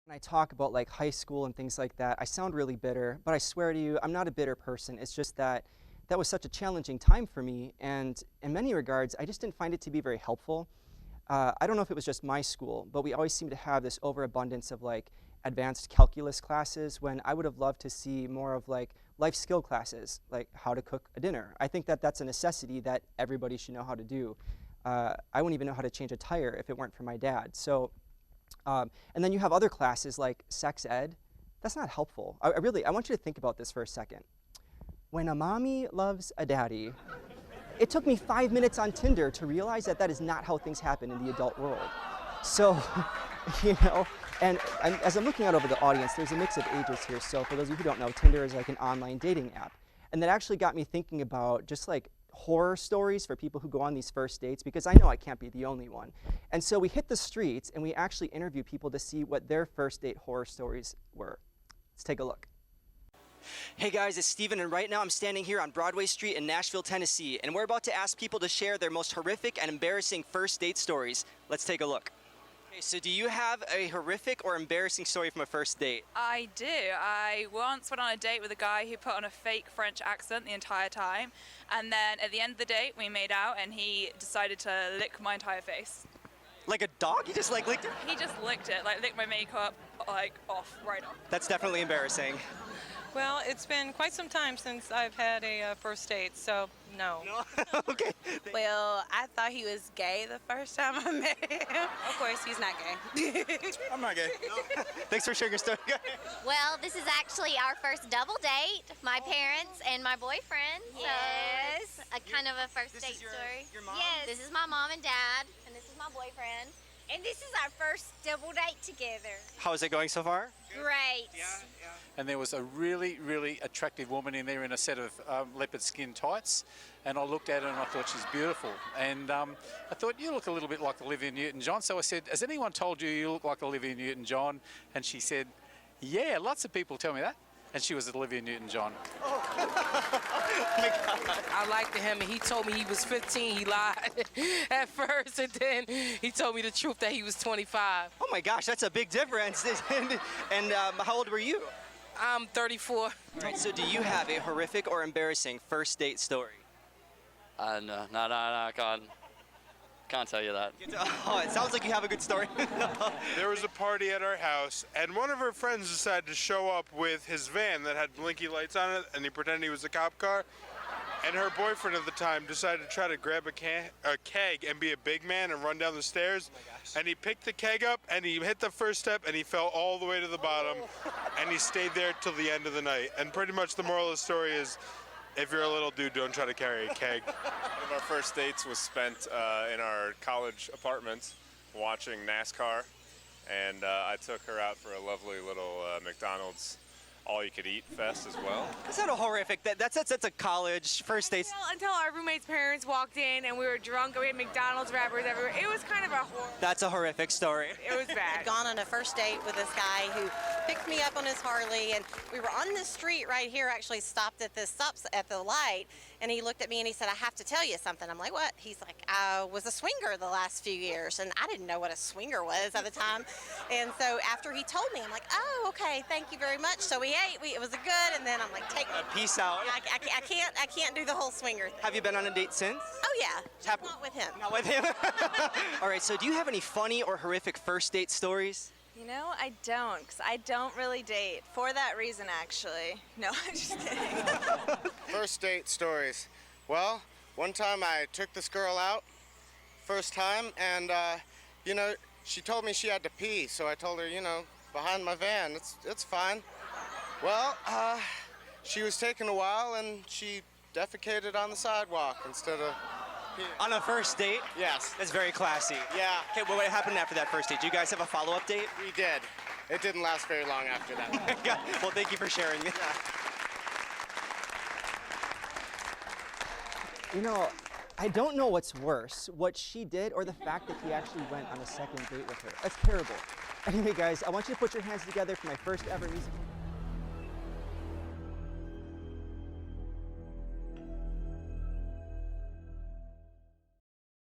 When I talk about like high school and things like that, I sound really bitter, but I swear to you, I'm not a bitter person. It's just that that was such a challenging time for me, and in many regards, I just didn't find it to be very helpful. I don't know if it was just my school, but we always seem to have this overabundance of like advanced calculus classes when I would have loved to see more of like life skill classes, like how to cook a dinner. I think that that's a necessity that everybody should know how to do. I wouldn't even know how to change a tire if it weren't for my dad. So. And then you have other classes like sex ed. That's not helpful. I want you to think about this for a second. When a mommy loves a daddy, it took me 5 minutes on Tinder to realize that that is not how things happen in the adult world. So, you know, and as I'm looking out over the audience, there's a mix of ages here. So for those of you who don't know, Tinder is like an online dating app. And that actually got me thinking about just like horror stories for people who go on these first dates, because I know I can't be the only one. And so we hit the streets and we actually interview people to see what their first date horror stories were. Let's take a look. Hey guys, it's Steven, and right now I'm standing here on Broadway Street in Nashville, Tennessee, and we're about to ask people to share their most horrific and embarrassing first date stories. Let's take a look. Okay, so do you have a horrific or embarrassing story from a first date? I do. I once went on a date with a guy who put on a fake French accent the entire time, and then at the end of the date we made out and he decided to lick my entire face. Like a dog? He just like licked it? He just licked it, like licked my makeup, like off, right off. That's definitely embarrassing. Well, it's been quite some time since I've had a first date, so no. No? Okay. Well, I thought he was gay the first time I met him. Of course, he's not gay. I'm not gay. No. Thanks for sharing your story. Well, this is actually our first double date, my parents and my boyfriend. Yes. So a kind of a first This date is your story. mom? Yes. This is my mom and dad, and this is my boyfriend. And this is our first double date together. How is it going so far? Great. And there was a really, really attractive woman in there in a set of leopard skin tights. And I looked at her and I thought she's beautiful. And I thought, you look a little bit like Olivia Newton-John. So I said, has anyone told you you look like Olivia Newton-John? And she said, yeah, lots of people tell me that. And she was Olivia Newton-John. I liked him, and he told me he was 15. He lied at first, and then he told me the truth that he was 25. Oh my gosh, that's a big difference. And how old were you? I'm 34. All right, so do you have a horrific or embarrassing first date story? No, I can't tell you that. Oh, it sounds like you have a good story. There was a party at our house, and one of her friends decided to show up with his van that had blinky lights on it, and he pretended he was a cop car. And her boyfriend at the time decided to try to grab a keg and be a big man and run down the stairs. And he picked the keg up, and he hit the first step, and he fell all the way to the bottom, and he stayed there till the end of the night. And pretty much the moral of the story is, if you're a little dude, don't try to carry a keg. One of our first dates was spent in our college apartment watching NASCAR, and I took her out for a lovely little McDonald's all-you-could-eat fest as well. Is that a horrific? That's a college first date. Until our roommate's parents walked in and we were drunk and we had McDonald's wrappers everywhere. It was kind of a horror. That's a horrific story. It was bad. I'd gone on a first date with this guy who picked me up on his Harley, and we were on this street right here, actually stopped at the light, and he looked at me and he said, I have to tell you something. I'm like, what? He's like, I was a swinger the last few years, and I didn't know what a swinger was at the time. And so after he told me, I'm like, oh, okay, thank you very much. So we ate, it was a good, and then I'm like, take peace out. I can't do the whole swinger thing. Have you been on a date since? Oh yeah, just not with him. Not with him. All right, so do you have any funny or horrific first date stories? You know, I don't, because I don't really date. For that reason, actually. No, I'm just kidding. First date stories. Well, one time I took this girl out, first time, and, you know, she told me she had to pee, so I told her, you know, behind my van, it's fine. Well, she was taking a while, and she defecated on the sidewalk instead of peeing. On a first date? Yes. That's very classy. Yeah. Okay, well, what happened after that first date? Do you guys have a follow-up date? We did. It didn't last very long after that. Yeah. Well, thank you for sharing. Yeah. You know, I don't know what's worse, what she did or the fact that he actually went on a second date with her. That's terrible. Anyway, guys, I want you to put your hands together for my first ever musical.